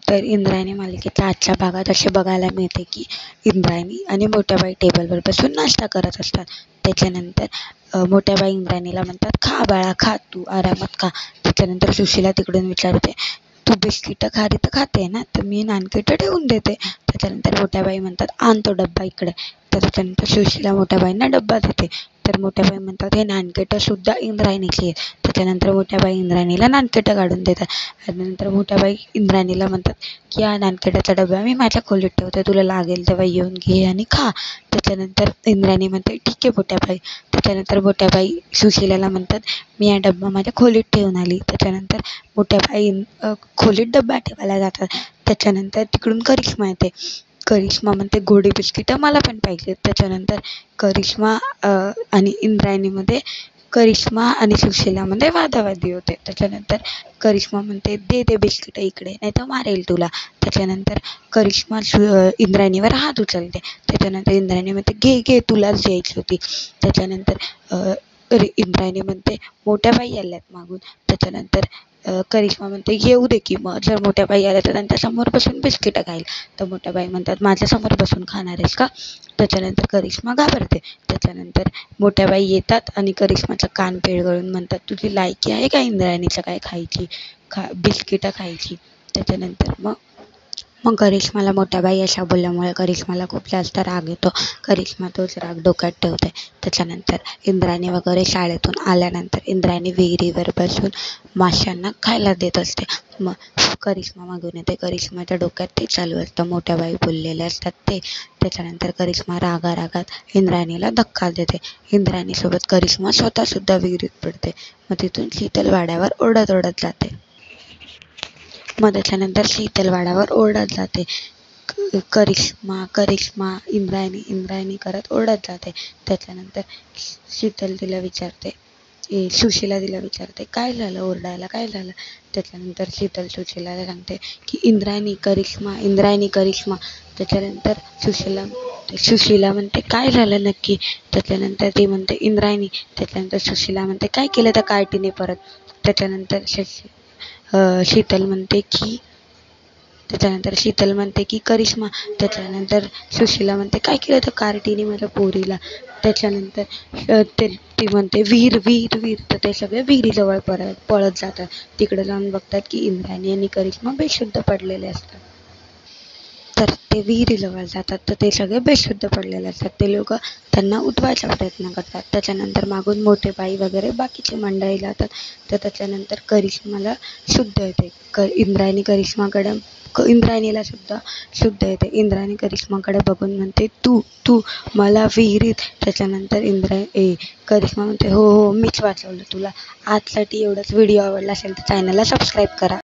तर इंद्रायणी मालिकेच्या आजच्या भागात असे बघायला मिळते की इंद्रायणी आणि मोठ्या बाई टेबलवर बसून नाश्ता करत असतात. त्याच्यानंतर मोठ्या बाई इंद्रायणीला म्हणतात, खा बाळा खा, तू आरामात खा. त्याच्यानंतर सुशिला तिकडून विचारते, तू बिस्किटं खारी तर खाते ना, तर मी नानकेटं ठेवून देते. त्याच्यानंतर मोठ्या बाई म्हणतात, आण तो डब्बा इकडे. तर त्याच्यानंतर सुशिला मोठ्या बाईंना डब्बा देते. तर मोठ्या बाई म्हणतात, हे नानकेटंसुद्धा इंद्रायणीची आहेत. त्याच्यानंतर मोठ्या बाई इंद्रायणीला नानकेटं काढून देतात. आणि नंतर मोठ्या बाई इंद्रायणीला म्हणतात की हा नानकेटाचा डबा मी माझ्या खोलीत ठेवते, तुला लागेल तेव्हा येऊन घे आणि खा. त्याच्यानंतर इंद्रायणी म्हणते, ठीक आहे मोठ्या बाई. त्याच्यानंतर मोठ्या बाई सुशिलाला म्हणतात, मी हा डब्बा माझ्या खोलीत ठेवून आली. त्याच्यानंतर मोठ्या बाई खोलीत डब्बा ठेवायला जातात. त्याच्यानंतर तिकडून करिश्मा येते. करिश्मा म्हणते, गोडी बिस्किटं मला पण पाहिजे. त्याच्यानंतर करिश्मा आणि इंद्रायणीमध्ये करिश्मा आणि सुशिलामध्ये वादावादी होते. त्याच्यानंतर करिश्मा म्हणते, दे ते बिस्किटं इकडे नाही तर मारेल तुला. त्याच्यानंतर करिश्मा इंद्रायणीवर हात उचलते. त्याच्यानंतर इंद्रायणी म्हणते, घे घे तुलाच द्यायची होती. त्याच्यानंतर इंद्रायणी म्हणते, मोठ्या बाई आल्यात मागून. त्याच्यानंतर करिश्मा म्हणते, येऊ दे की मग, जर मोठ्या बाई आल्या तर त्यांच्यासमोर बसून बिस्किटं खाईल. तर मोठ्या बाई म्हणतात, माझ्यासमोर बसून खाणार आहेस का? त्याच्यानंतर करिश्मा घाबरते. त्याच्यानंतर मोठ्या बाई येतात आणि करिश्माचा कान पेळगळून म्हणतात, तुझी लायकी आहे का इंद्रायणीचं काय खायची, बिस्किटं खायची. त्याच्यानंतर मग करिश्माला मोठ्या बाई अशा बोलल्यामुळे करिश्माला खूप जास्त राग येतो. करिश्मा तोच राग डोक्यात ठेवते. त्याच्यानंतर इंद्रायणी वगैरे शाळेतून आल्यानंतर इंद्रायणी विहिरीवर बसून माशांना खायला देत असते. मग करिश्मा मागून येते. करिश्माच्या डोक्यात ते चालू असतं, मोठ्या बाई बोललेले असतात ते. त्याच्यानंतर करिश्मा रागारागात इंद्रायणीला धक्का देते. इंद्रायणीसोबत करिश्मा स्वतःसुद्धा विहिरीत पडते. मग तिथून शीतलवाड्यावर ओढत ओढत जाते. त्याच्यानंतर शीतलवाड्यावर ओढत जाते. करिश्मा इंद्रायणी करत ओढत जाते. त्याच्यानंतर सुशिला तिला विचारते, काय झालं ओरडायला, काय झालं. त्याच्यानंतर शीतल सुशिलाला सांगते की इंद्रायणी करिश्मा. त्याच्यानंतर सुशिला म्हणते, काय झालं नक्की. त्याच्यानंतर ती म्हणते, इंद्रायणी. त्याच्यानंतर सुशिला म्हणते, काय केलं त्या कार्टीने परत. त्याच्यानंतर शीतल म्हणते की करिश्मा. त्याच्यानंतर सुशिला म्हणते, काय केलं त्या कार्टीने माझ्या पोरीला. त्याच्यानंतर ती म्हणते, विहीर. तर ते सगळे विहिरीजवळ पळत जातात. तिकडे जाऊन बघतात की इंद्रायणी आणि करिश्मा बेशुद्ध पडलेले असतात. तर ते विहिरीजवळ जातात तर ते सगळे बेशुद्ध पडलेले असतात. ते लोक त्यांना उठवायचा प्रयत्न करतात. त्याच्यानंतर मागून मोठे बाई वगैरे बाकीची मंडळी जातात. तर त्याच्यानंतर करिश्माला शुद्ध येते. इंद्रायणीला सुद्धा शुद्ध येते. इंद्रायणी करिश्माकडे बघून म्हणते, तू मला विहिरीत. त्याच्यानंतर करिश्मा म्हणते, हो मीच वाचवलं तुला. आजसाठी एवढंच. व्हिडिओ आवडला असेल तर चॅनलला सबस्क्राईब करा.